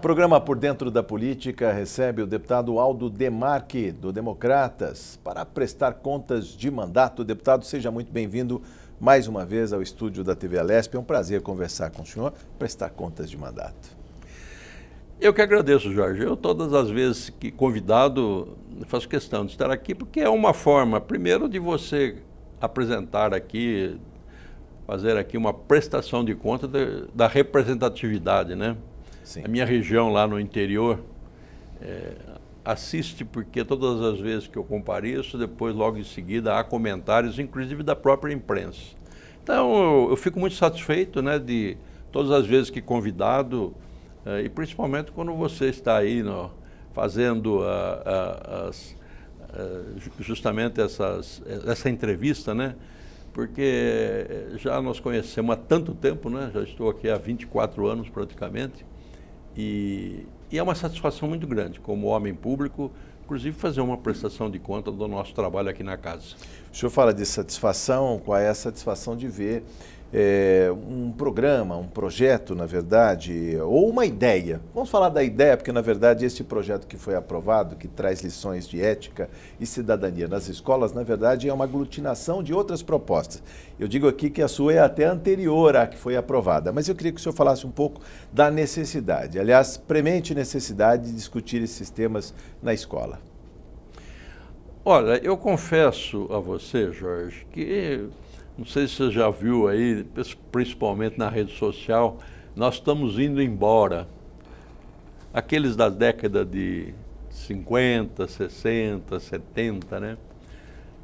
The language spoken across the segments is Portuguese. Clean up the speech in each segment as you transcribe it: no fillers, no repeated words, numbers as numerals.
O programa Por Dentro da Política recebe o deputado Aldo Demarque, do Democratas, para prestar contas de mandato. Deputado, seja muito bem-vindo mais uma vez ao estúdio da TV Alesp. É um prazer conversar com o senhor, prestar contas de mandato. Eu que agradeço, Jorge. Eu, todas as vezes que convidado, faço questão de estar aqui, porque é uma forma, primeiro, de você apresentar aqui, fazer aqui uma prestação de conta da representatividade, né? Sim. A minha região lá no interior assiste, porque todas as vezes que eu compareço, depois logo em seguida há comentários, inclusive da própria imprensa. Então eu fico muito satisfeito, né, de todas as vezes que convidado, e principalmente quando você está aí fazendo justamente essa entrevista, né? Porque já nos conhecemos há tanto tempo, né? Já estou aqui há 24 anos praticamente. E é uma satisfação muito grande, como homem público, inclusive fazer uma prestação de conta do nosso trabalho aqui na casa. O senhor fala de satisfação, qual é a satisfação de ver um programa, um projeto, na verdade, ou uma ideia. Vamos falar da ideia, porque, na verdade, esse projeto que foi aprovado, que traz lições de ética e cidadania nas escolas, na verdade, é uma aglutinação de outras propostas. Eu digo aqui que a sua é até anterior à que foi aprovada, mas eu queria que o senhor falasse um pouco da necessidade, aliás, premente necessidade de discutir esses temas na escola. Olha, eu confesso a você, Jorge, que não sei se você já viu aí, principalmente na rede social, nós estamos indo embora. Aqueles da década de 50, 60, 70, né?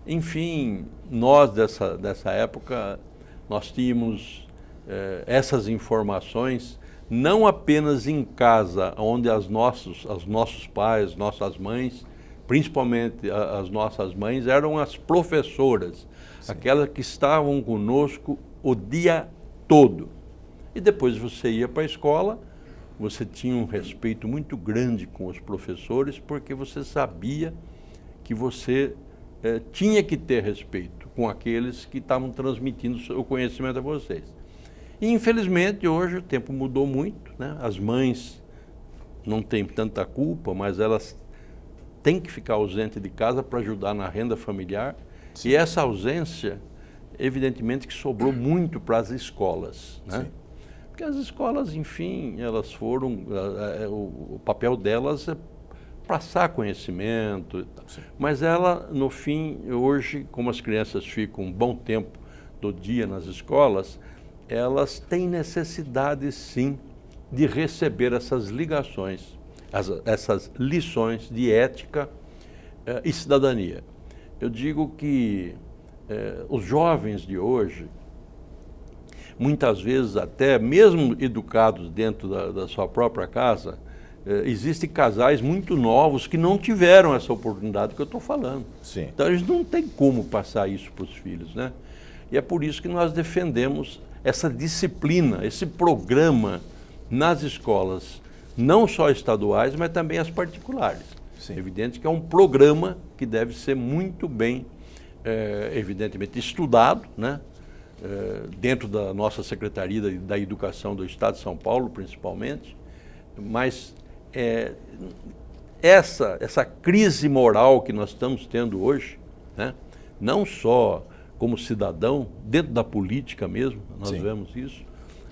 Enfim, nós dessa época, nós tínhamos essas informações não apenas em casa, onde os nossos pais, nossas mães, principalmente as nossas mães, eram as professoras. Sim. Aquelas que estavam conosco o dia todo. E depois você ia para a escola, você tinha um respeito muito grande com os professores, porque você sabia que você tinha que ter respeito com aqueles que estavam transmitindo o conhecimento a vocês. E infelizmente hoje o tempo mudou muito, né? As mães não têm tanta culpa, mas elas têm que ficar ausentes de casa para ajudar na renda familiar. Sim. E essa ausência, evidentemente, que sobrou muito para as escolas, né? Sim. Porque as escolas, enfim, elas foram, o papel delas é passar conhecimento, sim, mas ela, no fim, hoje, como as crianças ficam um bom tempo do dia nas escolas, elas têm necessidade, sim, de receber essas ligações, essas lições de ética e cidadania. Eu digo que os jovens de hoje, muitas vezes até mesmo educados dentro da sua própria casa, existem casais muito novos que não tiveram essa oportunidade que eu estou falando. Sim. Então eles não têm como passar isso para os filhos, né? E é por isso que nós defendemos essa disciplina, esse programa nas escolas, não só estaduais, mas também as particulares. Sim. É evidente que é um programa que deve ser muito bem, evidentemente, estudado, né? Dentro da nossa Secretaria da Educação do Estado de São Paulo, principalmente, mas essa crise moral que nós estamos tendo hoje, né? Não só como cidadão, dentro da política mesmo, nós Sim. vemos isso,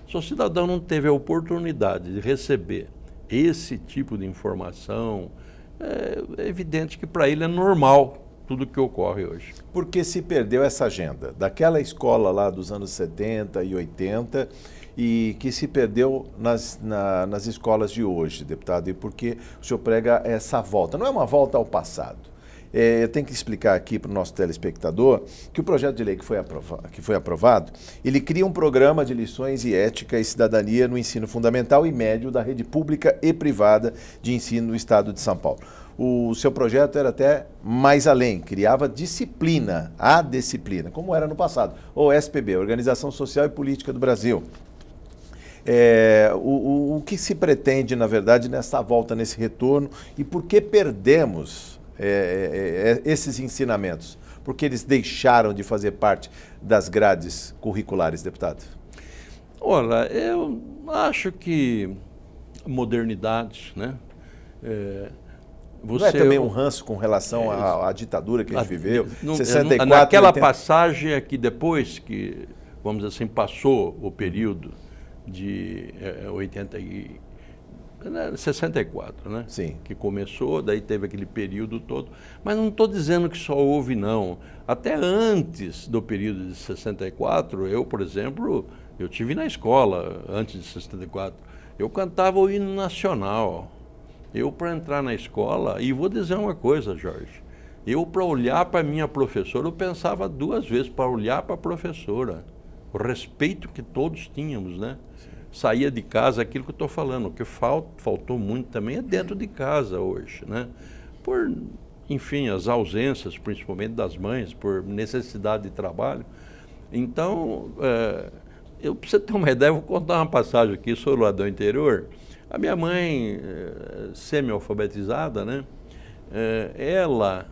se o cidadão não teve a oportunidade de receber esse tipo de informação, é evidente que para ele é normal tudo que ocorre hoje. Porque se perdeu essa agenda daquela escola lá dos anos 70 e 80 e que se perdeu nas escolas de hoje, deputado, e porque o senhor prega essa volta. Não é uma volta ao passado. Eu tenho que explicar aqui para o nosso telespectador que o projeto de lei que foi aprovado, ele cria um programa de lições e ética e cidadania no ensino fundamental e médio da rede pública e privada de ensino no estado de São Paulo. O seu projeto era até mais além, criava disciplina, a disciplina, como era no passado, ou SPB, Organização Social e Política do Brasil. O que se pretende, na verdade, nessa volta, nesse retorno, e por que perdemos esses ensinamentos? Porque eles deixaram de fazer parte das grades curriculares, deputado? Olha, eu acho que modernidades, né? Não é também um ranço com relação à ditadura que a gente viveu? 64, naquela 80... passagem é que depois que, vamos dizer assim, passou o período de 64, né? Sim. Que começou, daí teve aquele período todo. Mas não estou dizendo que só houve, não. Até antes do período de 64, eu, por exemplo, eu tive na escola antes de 64. Eu cantava o hino nacional. Eu, para entrar na escola, e vou dizer uma coisa, Jorge, eu, para olhar para a minha professora, eu pensava 2 vezes para olhar para a professora. O respeito que todos tínhamos, né? Sim. Saía de casa, aquilo que eu estou falando, o que faltou muito também é dentro de casa hoje, né? Por, enfim, as ausências, principalmente das mães, por necessidade de trabalho. Então, eu, para você ter uma ideia, eu vou contar uma passagem aqui, sou lá do interior. A minha mãe, semi-alfabetizada, né? Ela,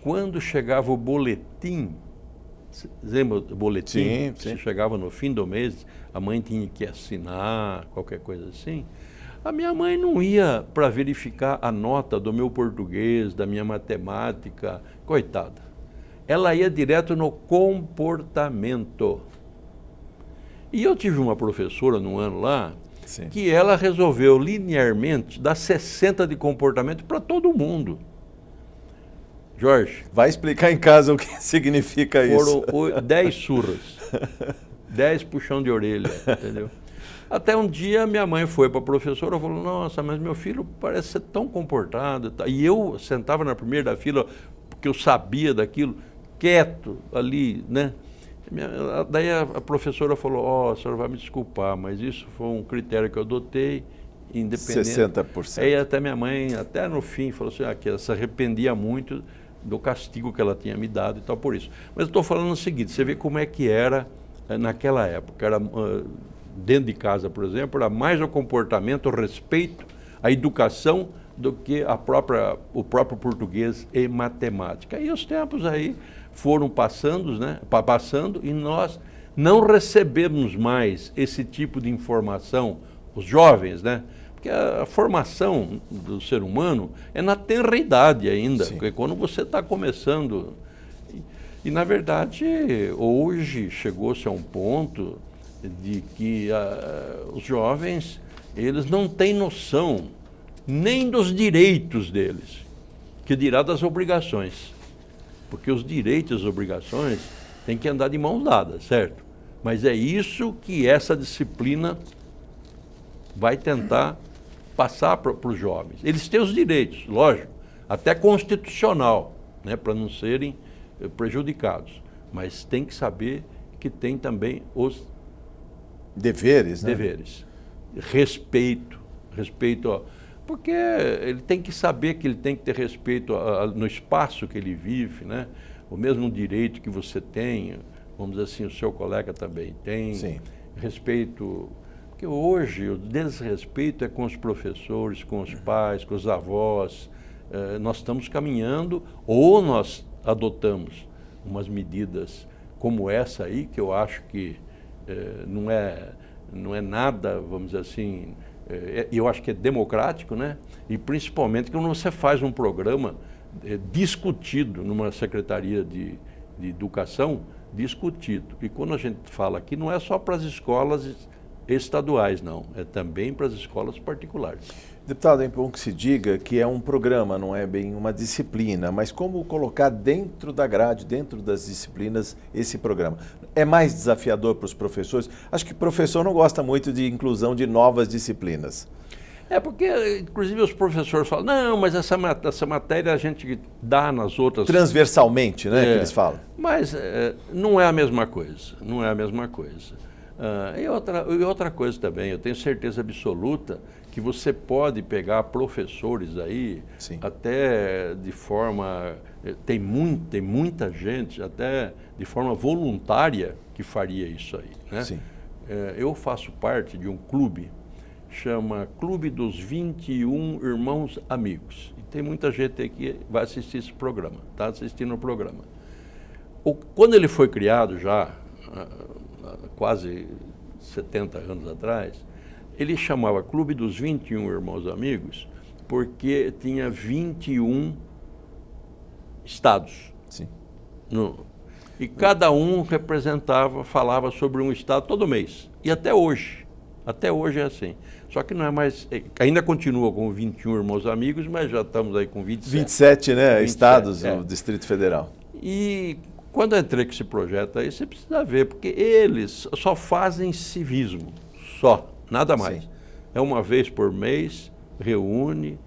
quando chegava o boletim, lembra do boletim? Sim, sim. Se chegava no fim do mês, a mãe tinha que assinar, qualquer coisa assim. A minha mãe não ia para verificar a nota do meu português, da minha matemática, coitada. Ela ia direto no comportamento. E eu tive uma professora num ano lá, sim, que ela resolveu linearmente dar 60 de comportamento para todo mundo. Jorge. Vai explicar em casa o que significa isso. Foram 10 surras, 10 puxão de orelha, entendeu? Até um dia minha mãe foi para a professora e falou, nossa, mas meu filho parece ser tão comportado. E eu sentava na primeira da fila, porque eu sabia daquilo, quieto ali, né? Daí a professora falou, a senhora vai me desculpar, mas isso foi um critério que eu adotei, independente. 60%. Aí até minha mãe, até no fim, falou assim, que ela se arrependia muito do castigo que ela tinha me dado e tal, por isso. Mas eu estou falando o seguinte, você vê como é que era naquela época. Era, dentro de casa, por exemplo, era mais o comportamento, o respeito, a educação, do que o próprio português e matemática. E os tempos aí foram passando, né? Passando, e nós não recebemos mais esse tipo de informação, os jovens, né? Porque a formação do ser humano é na tenra idade ainda, porque quando você está começando. E, na verdade, hoje chegou-se a um ponto de que os jovens, eles não têm noção nem dos direitos deles, que dirá das obrigações. Porque os direitos e as obrigações têm que andar de mãos dadas, certo? Mas é isso que essa disciplina vai tentar passar para os jovens. Eles têm os direitos, lógico, até constitucional, né, para não serem prejudicados. Mas tem que saber que tem também os deveres, né? Deveres. Respeito, porque ele tem que saber que ele tem que ter respeito no espaço que ele vive, né? O mesmo direito que você tem, vamos dizer assim, o seu colega também tem. Sim. Respeito, porque hoje o desrespeito é com os professores, com os pais, com os avós. Nós estamos caminhando, ou nós adotamos umas medidas como essa aí, que eu acho que não é nada, vamos dizer assim, eu acho que é democrático, né? E principalmente quando você faz um programa discutido numa secretaria de educação, discutido. E quando a gente fala aqui, não é só para as escolas estaduais, não, é também para as escolas particulares. Deputado, é bom que se diga que é um programa, não é bem uma disciplina, mas como colocar dentro da grade, dentro das disciplinas, esse programa? É mais desafiador para os professores? Acho que o professor não gosta muito de inclusão de novas disciplinas. Porque, inclusive, os professores falam, não, mas essa matéria a gente dá nas outras... Transversalmente, né, que eles falam. Mas não é a mesma coisa, não é a mesma coisa. E outra coisa também, eu tenho certeza absoluta que você pode pegar professores aí, sim, até de forma... Tem muita gente, até de forma voluntária, que faria isso aí, né? Sim. Eu faço parte de um clube, chama Clube dos 21 Irmãos Amigos. E tem muita gente aqui que vai assistir esse programa, está assistindo o programa. Quando ele foi criado já, há quase 70 anos atrás, ele chamava Clube dos 21 Irmãos Amigos porque tinha 21 estados. Sim. E cada um falava sobre um estado todo mês. E até hoje é assim. Só que não é mais, ainda continua com 21 Irmãos Amigos, mas já estamos aí com 27. 27, né? 27, estados do Distrito Federal. E quando eu entrei com esse projeto aí, você precisa ver, porque eles só fazem civismo, só, nada mais. Sim. É uma vez por mês, reúne,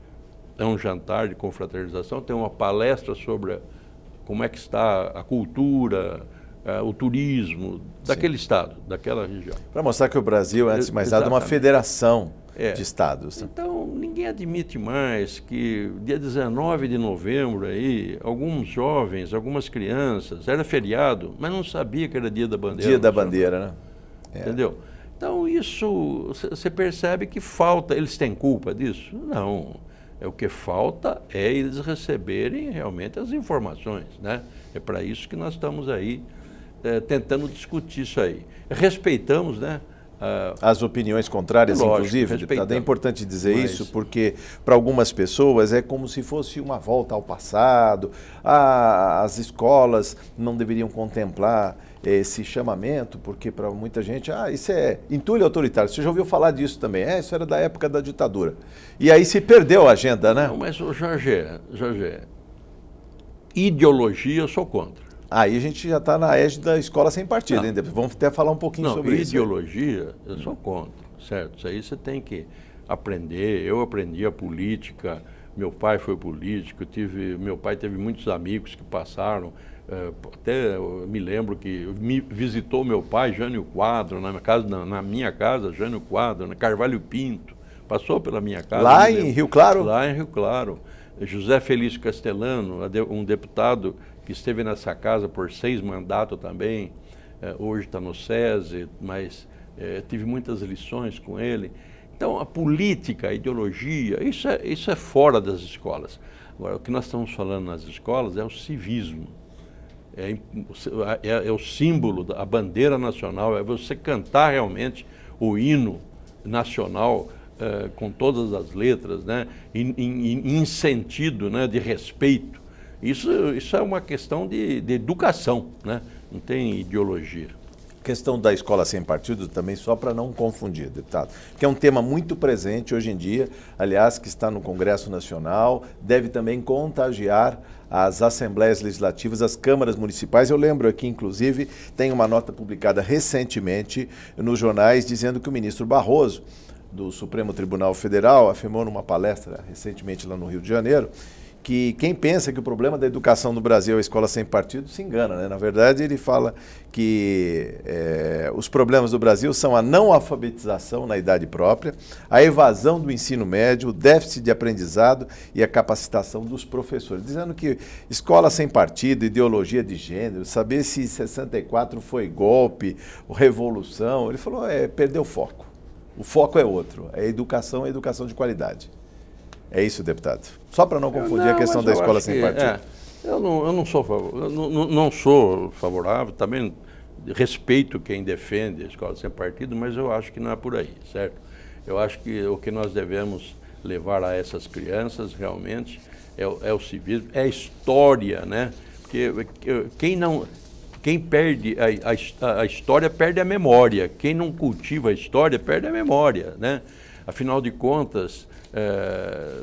é um jantar de confraternização, tem uma palestra sobre como é que está a cultura, o turismo daquele estado, daquela região. Para mostrar que o Brasil, antes de mais nada, é uma federação de estados. Então, ninguém admite mais que dia 19 de novembro, aí, alguns jovens, algumas crianças, era feriado, mas não sabia que era dia da bandeira. Dia da bandeira, né? Entendeu? Então, isso, você percebe que falta, eles têm culpa disso? Não. O que falta é eles receberem realmente as informações, né? É para isso que nós estamos aí tentando discutir isso aí. Respeitamos, né? As opiniões contrárias, lógico, inclusive, deputado. É importante dizer isso, porque para algumas pessoas é como se fosse uma volta ao passado. As escolas não deveriam contemplar esse chamamento, porque para muita gente, isso é entulho autoritário. Você já ouviu falar disso também? Isso era da época da ditadura. E aí se perdeu a agenda, né? Não, mas, Jorge, ideologia eu sou contra. Aí a gente já está na égide da escola sem partido, hein? Vamos até falar um pouquinho sobre isso. Ideologia, eu sou contra, certo? Isso aí você tem que aprender. Eu aprendi a política, meu pai foi político, meu pai teve muitos amigos que passaram, até eu me lembro que me visitou meu pai, Jânio Quadro, na minha casa, Jânio Quadro, na Carvalho Pinto, passou pela minha casa. Lá em Rio Claro? Lá em Rio Claro. José Felício Castellano, um deputado que esteve nessa casa por 6 mandatos também, hoje está no SESI, mas tive muitas lições com ele. Então, a política, a ideologia, isso é fora das escolas. Agora, o que nós estamos falando nas escolas é o civismo, é o símbolo, a bandeira nacional, é você cantar realmente o hino nacional com todas as letras, né, em sentido, né, de respeito. Isso é uma questão de educação, né? Não tem ideologia. Questão da escola sem partido também, só para não confundir, deputado, que é um tema muito presente hoje em dia, aliás, que está no Congresso Nacional, deve também contagiar as assembleias legislativas, as câmaras municipais. Eu lembro aqui, inclusive, tem uma nota publicada recentemente nos jornais dizendo que o ministro Barroso, do Supremo Tribunal Federal, afirmou numa palestra recentemente lá no Rio de Janeiro, que quem pensa que o problema da educação no Brasil é a escola sem partido se engana, né? Na verdade, ele fala que os problemas do Brasil são a não alfabetização na idade própria, a evasão do ensino médio, o déficit de aprendizado e a capacitação dos professores. Dizendo que escola sem partido, ideologia de gênero, saber se 64 foi golpe ou revolução, ele falou, perdeu o foco. O foco é outro, é educação de qualidade. É isso, deputado. Só para não confundir a questão da escola sem partido. Eu não sou favorável, também respeito quem defende a escola sem partido, mas eu acho que não é por aí, certo? Eu acho que o que nós devemos levar a essas crianças realmente é o civismo, é a história, né? Porque quem perde a história perde a memória. Quem não cultiva a história perde a memória, né? Afinal de contas,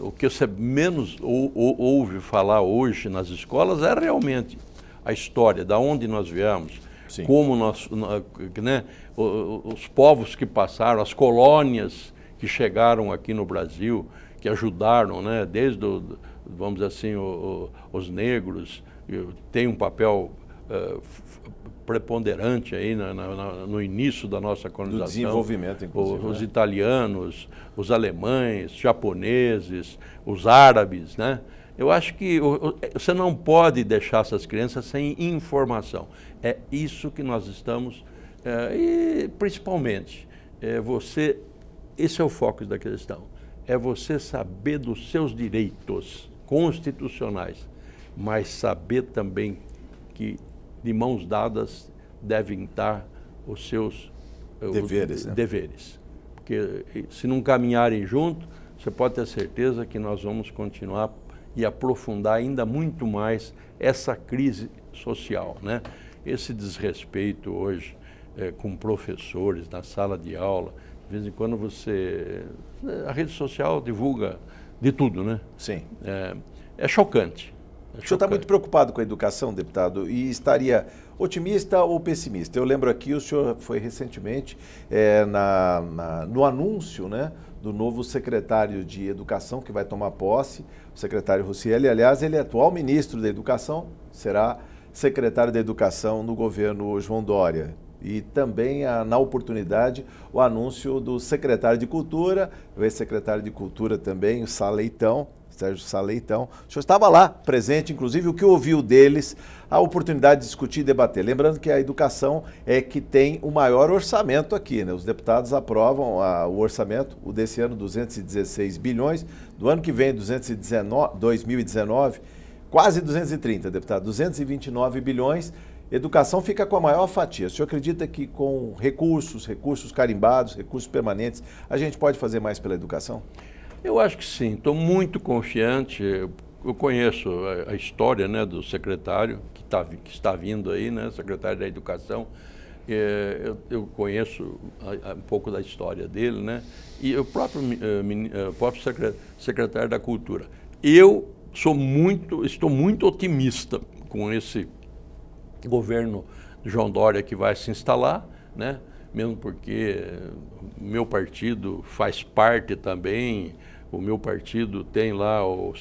o que você menos ouve falar hoje nas escolas é realmente a história, da onde nós viemos, sim, como nós, né, os povos que passaram, as colônias que chegaram aqui no Brasil, que ajudaram, né, desde, vamos dizer assim, os negros, têm um papel preponderante aí no início da nossa colonização. Do desenvolvimento, inclusive. Os italianos, os alemães, japoneses, os árabes, né? Eu acho que você não pode deixar essas crianças sem informação. É isso que nós estamos, e principalmente, esse é o foco da questão, é você saber dos seus direitos constitucionais, mas saber também que de mãos dadas devem estar os seus deveres. porque se não caminharem junto, você pode ter certeza que nós vamos continuar e aprofundar ainda muito mais essa crise social, né? Esse desrespeito hoje com professores na sala de aula, de vez em quando a rede social divulga de tudo, né? Sim. É chocante. O senhor está muito preocupado com a educação, deputado, e estaria otimista ou pessimista? Eu lembro aqui, o senhor foi recentemente no anúncio, né, do novo secretário de Educação que vai tomar posse, o secretário Rossielli. Aliás, ele é atual ministro da Educação, será secretário da Educação no governo João Dória. E também, na oportunidade, o anúncio do secretário de Cultura, o ex-secretário de Cultura também, o Saleitão, Sérgio Saleitão. O senhor estava lá, presente, inclusive, o que ouviu deles, a oportunidade de discutir e debater. Lembrando que a educação é que tem o maior orçamento aqui, né? Os deputados aprovam o orçamento, o desse ano, 216 bilhões, do ano que vem, 2019, quase 230, deputado, 229 bilhões. Educação fica com a maior fatia. O senhor acredita que com recursos carimbados, recursos permanentes, a gente pode fazer mais pela educação? Eu acho que sim, estou muito confiante. Eu conheço a história, né, do secretário que está vindo aí, né, secretário da Educação. Eu conheço um pouco da história dele, né, e o próprio secretário da Cultura. Eu estou muito otimista com esse governo de João Dória que vai se instalar, né, mesmo porque o meu partido faz parte também. O meu partido tem lá o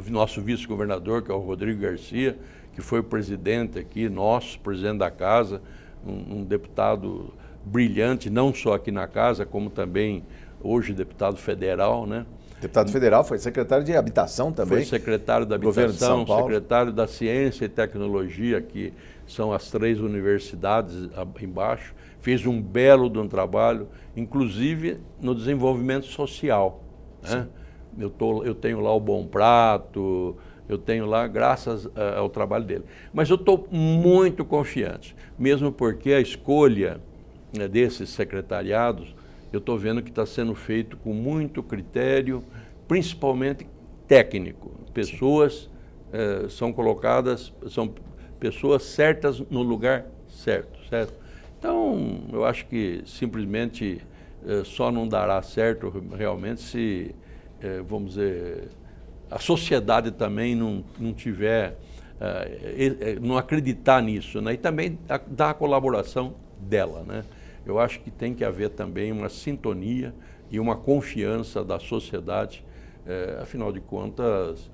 nosso vice-governador, que é o Rodrigo Garcia, que foi o presidente aqui, nosso presidente da casa, um deputado brilhante, não só aqui na casa, como também hoje deputado federal, né? Deputado federal, foi secretário de Habitação também. Foi secretário da Habitação, secretário da Ciência e Tecnologia, que são as 3 universidades embaixo. Fez um belo de um trabalho, inclusive no desenvolvimento social, né? Eu tenho lá o Bom Prato, eu tenho lá graças ao trabalho dele. Mas eu estou muito confiante, mesmo porque a escolha, né, desses secretariados, eu estou vendo que está sendo feito com muito critério, principalmente técnico. Pessoas são colocadas, são pessoas certas no lugar certo, certo? Então, eu acho que simplesmente só não dará certo realmente se, vamos dizer, a sociedade também não tiver, não acreditar nisso, né? E também dar a colaboração dela, né? Eu acho que tem que haver também uma sintonia e uma confiança da sociedade. Afinal de contas,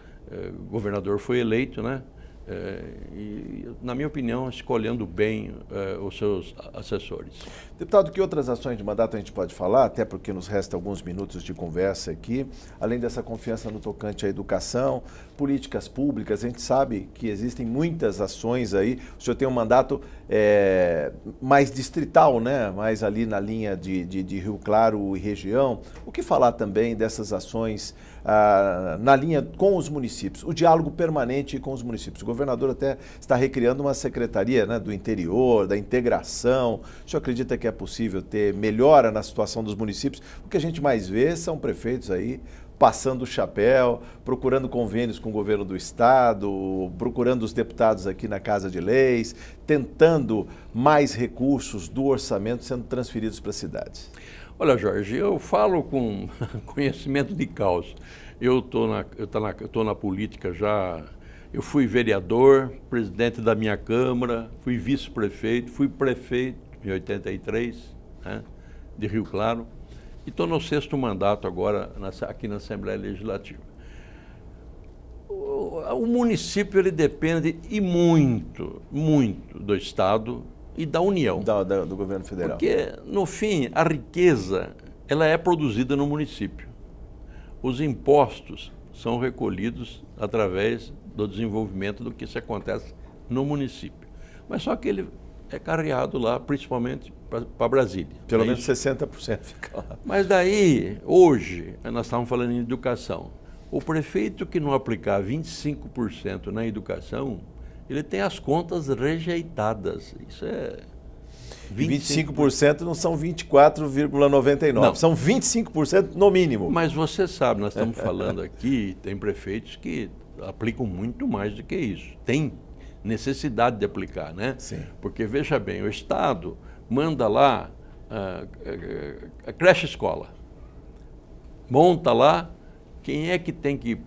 o governador foi eleito, né? E, na minha opinião, escolhendo bem os seus assessores. Deputado, que outras ações de mandato a gente pode falar, até porque nos resta alguns minutos de conversa aqui, além dessa confiança no tocante à educação, políticas públicas, a gente sabe que existem muitas ações aí, o senhor tem um mandato mais distrital, né? Mais ali na linha de Rio Claro e região. O que falar também dessas ações na linha com os municípios, o diálogo permanente com os municípios? O governador até está recriando uma secretaria, né, do interior, da integração. O senhor acredita que é possível ter melhora na situação dos municípios? O que a gente mais vê são prefeitos aí passando o chapéu, procurando convênios com o governo do estado, procurando os deputados aqui na Casa de Leis, tentando mais recursos do orçamento sendo transferidos para as cidades. Olha, Jorge, eu falo com conhecimento de causa. Eu estou na política já. Eu fui vereador, presidente da minha Câmara, fui vice-prefeito, fui prefeito em 83, né, de Rio Claro, e estou no 6º mandato agora aqui na Assembleia Legislativa. O município ele depende e muito, muito do Estado e da União. Do governo federal. Porque, no fim, a riqueza ela é produzida no município. Os impostos são recolhidos através do desenvolvimento do que isso acontece no município. Mas só que ele é carreado lá, principalmente para Brasília. Pelo menos 60% fica lá. Mas daí, hoje, nós estávamos falando em educação. O prefeito que não aplicar 25% na educação, ele tem as contas rejeitadas. Isso é... 25% não são 24,99%, são 25% no mínimo. Mas você sabe, nós estamos falando aqui, tem prefeitos que aplicam muito mais do que isso. Tem necessidade de aplicar, né? Sim. Porque, veja bem, o Estado manda lá a creche-escola, monta lá, quem é que tem que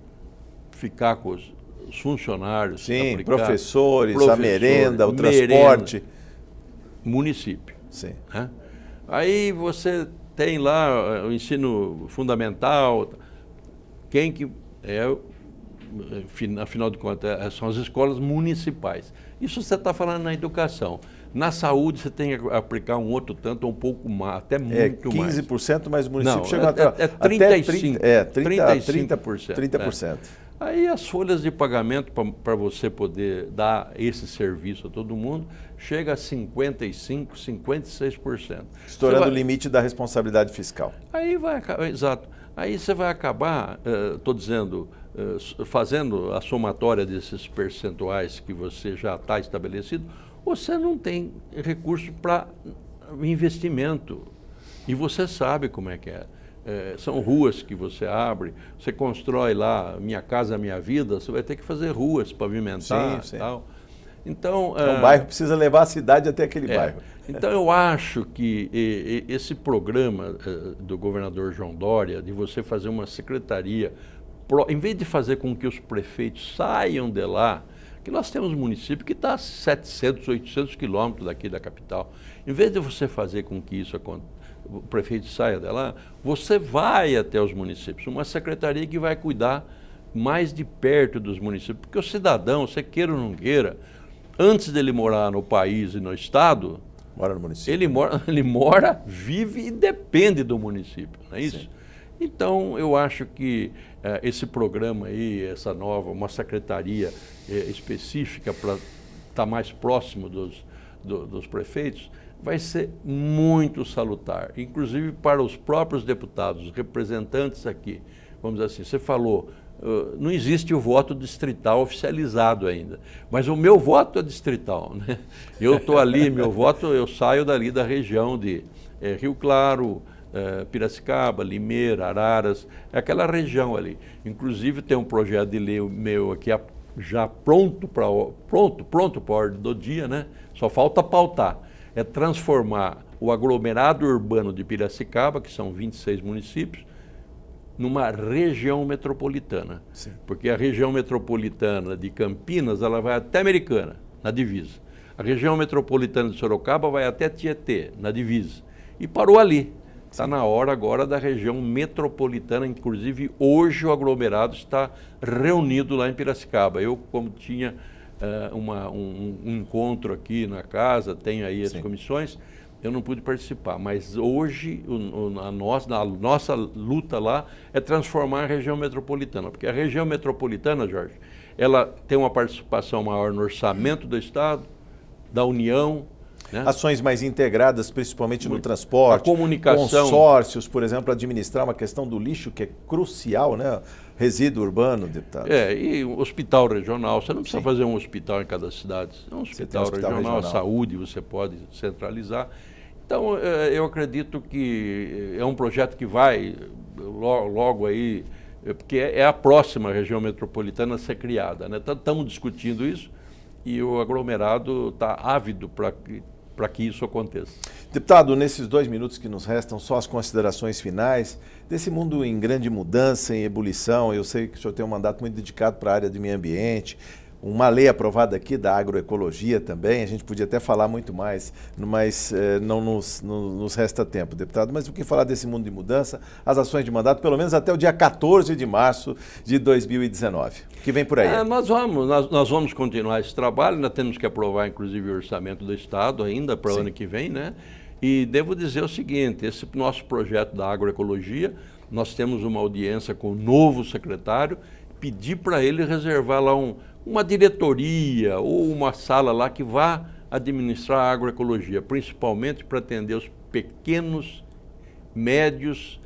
ficar com os funcionários? Sim, aplicar? professores, a merenda, o transporte. Município. Sim. Né? Aí você tem lá o ensino fundamental, quem que é, afinal de contas, são as escolas municipais. Isso você está falando na educação. Na saúde você tem que aplicar um outro tanto, ou um pouco mais, até muito mais. 15%, mas o município não, chegou até 35%. Até 30%. 30%. Aí as folhas de pagamento para você poder dar esse serviço a todo mundo chega a 55%, 56%. Estourando o limite da responsabilidade fiscal. Aí vai acabar, exato. Aí você vai acabar, estou dizendo, fazendo a somatória desses percentuais que você já está estabelecido, você não tem recurso para investimento. E você sabe como é que é. São ruas que você abre, você constrói lá Minha Casa Minha Vida, você vai ter que fazer ruas, pavimentar e tal. Então, o bairro precisa levar a cidade até aquele bairro. Então eu acho que esse programa do governador João Dória, de você fazer uma secretaria, em vez de fazer com que os prefeitos saiam de lá, que nós temos um município que está a 700, 800 quilômetros daqui da capital, em vez de você fazer com que isso aconteça, o prefeito saia de lá, você vai até os municípios, uma secretaria que vai cuidar mais de perto dos municípios, porque o cidadão, você queira ou não queira, antes dele morar no país e no estado, mora no município. Ele mora, vive e depende do município, não é isso? Sim. Então, eu acho que esse programa aí, essa nova, uma secretaria específica para estar mais próximo dos prefeitos, vai ser muito salutar, inclusive para os próprios deputados, os representantes aqui. Vamos dizer assim, você falou, não existe o voto distrital oficializado ainda, mas o meu voto é distrital, né? Eu estou ali, meu voto, eu saio dali da região de Rio Claro, Piracicaba, Limeira, Araras, é aquela região ali. Inclusive tem um projeto de lei meu aqui já pronto para a ordem do dia, né? Só falta pautar. É transformar o aglomerado urbano de Piracicaba, que são 26 municípios, numa região metropolitana. Sim. Porque a região metropolitana de Campinas, ela vai até Americana, na divisa. A região metropolitana de Sorocaba vai até Tietê, na divisa. E parou ali. Está na hora agora da região metropolitana, inclusive hoje o aglomerado está reunido lá em Piracicaba. Eu, como tinha um encontro aqui na casa, tenho aí as comissões, eu não pude participar, mas hoje a nossa luta lá é transformar a região metropolitana, porque a região metropolitana, Jorge, ela tem uma participação maior no orçamento do Estado, da União, né? Ações mais integradas, principalmente no transporte, a comunicação, consórcios, por exemplo, administrar uma questão do lixo que é crucial, né? Resíduo urbano, deputado. E hospital regional, você não precisa fazer um hospital em cada cidade, é um hospital regional, a saúde você pode centralizar. Então, eu acredito que é um projeto que vai logo aí, porque é a próxima região metropolitana a ser criada, né? Estamos discutindo isso e o aglomerado está ávido para que isso aconteça. Deputado, nesses 2 minutos que nos restam, só as considerações finais desse mundo em grande mudança, em ebulição. Eu sei que o senhor tem um mandato muito dedicado para a área do meio ambiente, uma lei aprovada aqui da agroecologia também, a gente podia até falar muito mais, mas não nos resta tempo, deputado. Mas o que falar desse mundo de mudança, as ações de mandato, pelo menos até o dia 14 de março de 2019, que vem por aí? Nós vamos continuar esse trabalho, nós temos que aprovar inclusive o orçamento do Estado ainda para o ano que vem, né? E devo dizer o seguinte, esse nosso projeto da agroecologia, nós temos uma audiência com o novo secretário, pedir para ele reservar lá uma diretoria ou uma sala lá que vá administrar a agroecologia, principalmente para atender os pequenos, médios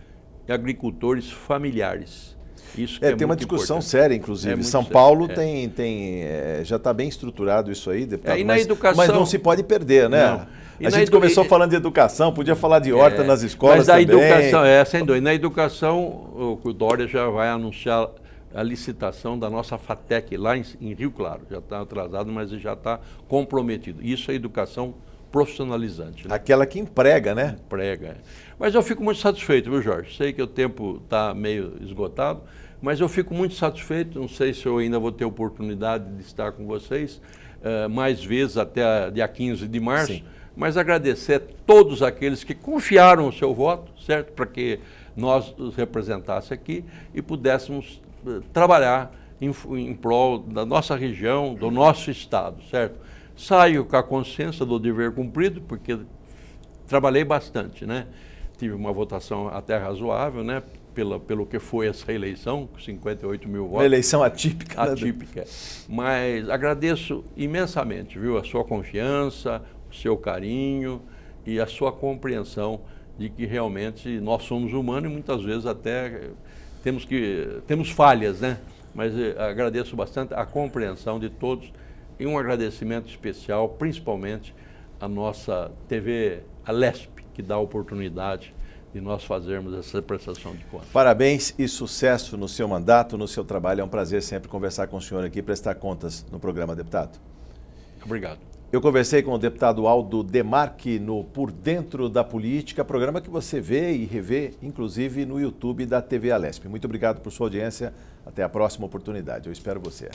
agricultores familiares. Isso que tem uma discussão importante. séria, inclusive. São sério, Paulo já está bem estruturado isso aí, deputado, e na educação, mas não se pode perder, né? A gente começou falando de educação, podia falar de horta nas escolas também. Mas a educação, sem dúvida. Na educação, o Dória já vai anunciar a licitação da nossa FATEC lá em Rio Claro. Já está atrasado, mas já está comprometido. Isso é educação profissionalizante. Né? Aquela que emprega, né? Emprega. Mas eu fico muito satisfeito, viu, Jorge? Sei que o tempo está meio esgotado, mas eu fico muito satisfeito. Não sei se eu ainda vou ter oportunidade de estar com vocês mais vezes até dia 15 de março. Sim. Mas agradecer a todos aqueles que confiaram o seu voto, certo? Para que nós os representasse aqui e pudéssemos trabalhar em prol da nossa região, do nosso estado, certo? Saio com a consciência do dever cumprido, porque trabalhei bastante, né? Tive uma votação até razoável, né? Pelo que foi essa eleição, 58 mil votos. Uma eleição atípica. Atípica. Né? Mas agradeço imensamente, viu? A sua confiança, o seu carinho e a sua compreensão de que realmente nós somos humanos e muitas vezes até temos falhas, né? Mas agradeço bastante a compreensão de todos e um agradecimento especial, principalmente à nossa TV Alesp, que dá a oportunidade de nós fazermos essa prestação de contas. Parabéns e sucesso no seu mandato, no seu trabalho. É um prazer sempre conversar com o senhor aqui e prestar contas no programa, deputado. Obrigado. Eu conversei com o deputado Aldo Demarque no Por Dentro da Política, programa que você vê e revê, inclusive, no YouTube da TV Alesp. Muito obrigado por sua audiência. Até a próxima oportunidade. Eu espero você.